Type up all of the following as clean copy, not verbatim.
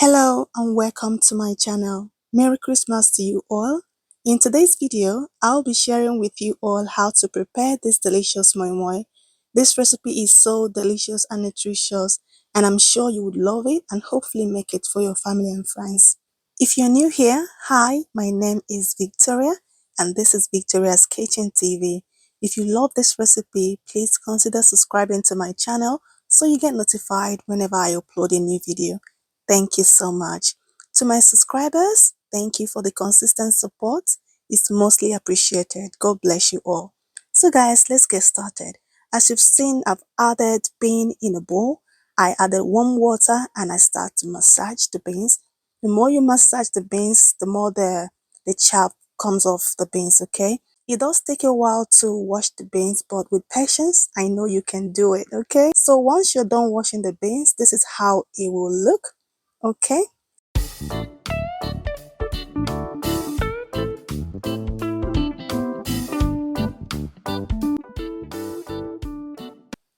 Hello and welcome to my channel. Merry Christmas to you all. In today's video, I'll be sharing with you all how to prepare this delicious moi moi. This recipe is so delicious and nutritious, and I'm sure you would love it and hopefully make it for your family and friends. If you're new here, hi, my name is Victoria and this is Victoria's Kitchen TV. If you love this recipe, please consider subscribing to my channel so you get notified whenever I upload a new video. Thank you so much. To my subscribers, thank you for the consistent support. It's mostly appreciated. God bless you all. So guys, let's get started. As you've seen, I've added bean in a bowl. I added warm water and I start to massage the beans. The more you massage the beans, the more the chaff comes off the beans, okay? It does take a while to wash the beans, but with patience, I know you can do it, okay? So once you're done washing the beans, this is how it will look, okay?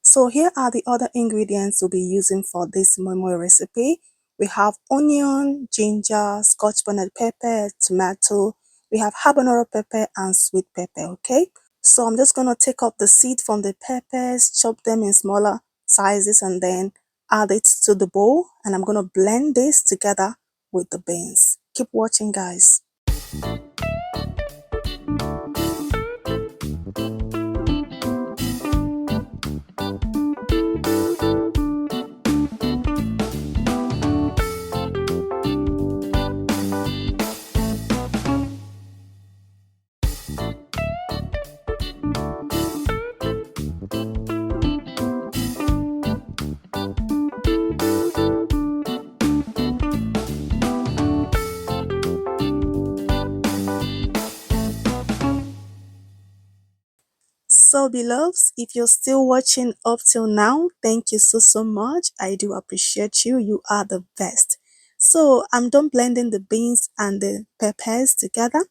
So here are the other ingredients we'll be using for this moi moi recipe. We have onion, ginger, scotch bonnet pepper, tomato. We have habanero pepper and sweet pepper, okay? So I'm just going to take up the seed from the peppers, chop them in smaller sizes and then add it to the bowl. And I'm going to blend this together with the beans. Keep watching, guys. So beloveds, if you're still watching up till now, thank you so much. I do appreciate you. You are the best. So I'm done blending the beans and the peppers together,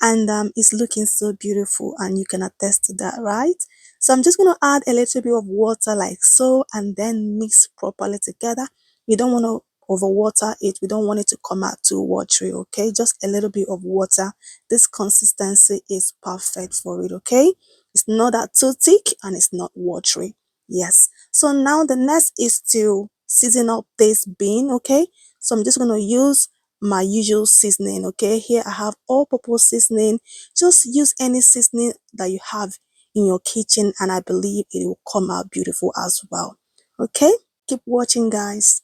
and it's looking so beautiful, and you can attest to that, right? So I'm just going to add a little bit of water like so and then mix properly together. You don't want to overwater it. We don't want it to come out too watery, okay? Just a little bit of water. This consistency is perfect for it, okay? It's not that too thick and it's not watery. Yes. So now the next is to season up this bean, okay? So I'm just going to use my usual seasoning, okay? Here I have all-purpose seasoning. Just use any seasoning that you have in your kitchen and I believe it will come out beautiful as well, okay? Keep watching, guys.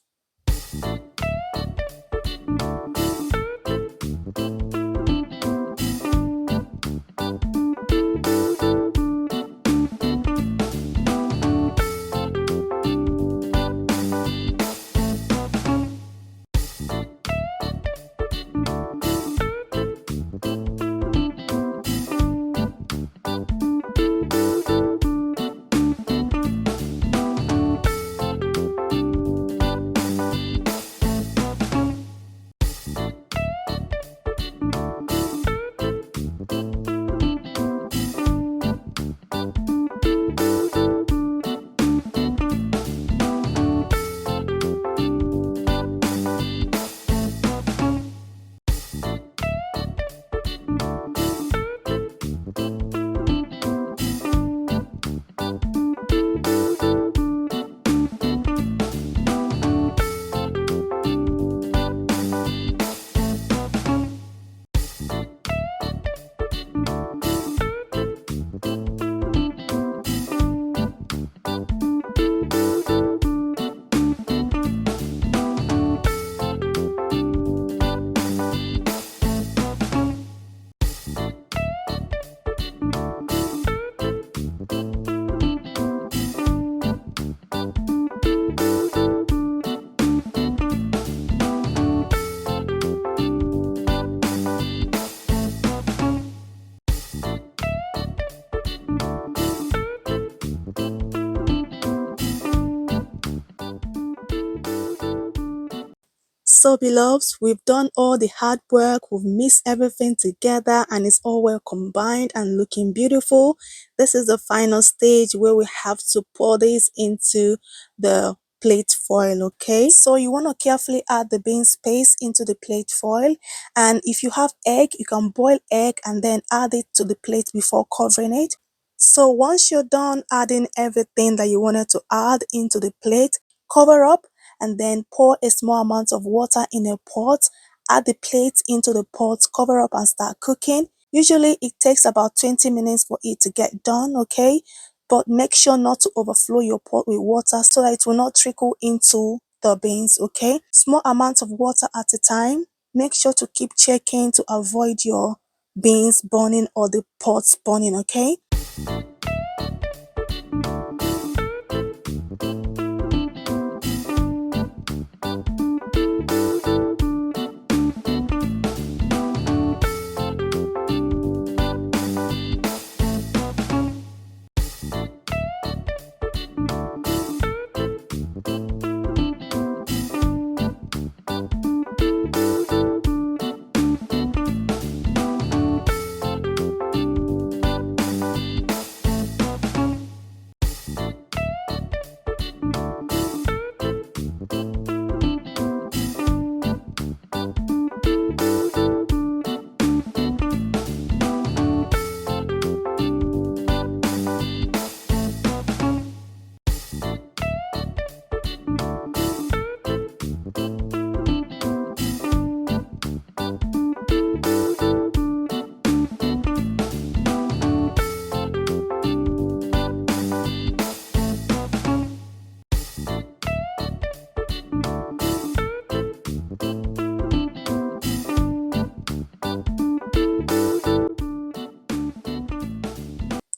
So beloveds, we've done all the hard work, we've mixed everything together and it's all well combined and looking beautiful. This is the final stage where we have to pour this into the plate foil. Okay, so you want to carefully add the beans paste into the plate foil, and if you have egg, you can boil egg and then add it to the plate before covering it. So once you're done adding everything that you wanted to add into the plate, cover up and then pour a small amount of water in a pot. Add the plate into the pot, cover up and start cooking. Usually it takes about 20 minutes for it to get done, okay? But make sure not to overflow your pot with water so that it will not trickle into the beans, okay? Small amounts of water at a time. Make sure to keep checking to avoid your beans burning or the pots burning, okay?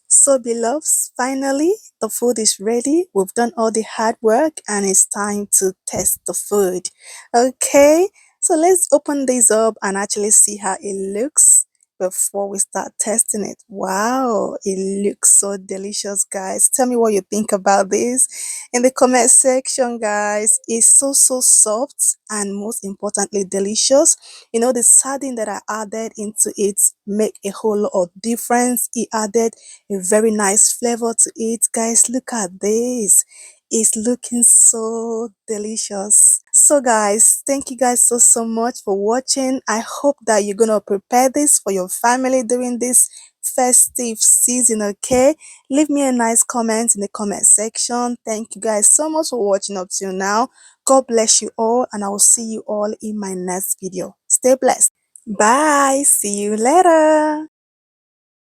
So beloveds, finally the food is ready. We've done all the hard work and it's time to test the food. Okay, so let's open this up and actually see how it looks before we start testing it. Wow, it looks so delicious, guys. Tell me what you think about this in the comment section, guys. It's so soft and most importantly delicious. You know, the sardine that I added into it make a whole lot of difference. It added a very nice flavor to it. Guys, look at this. It's looking so delicious. So guys, thank you guys so much for watching. I hope that you're gonna prepare this for your family during this festive season. Okay, leave me a nice comment in the comment section. Thank you guys so much for watching up till now. God bless you all, and I will see you all in my next video. Stay blessed. Bye. See you later.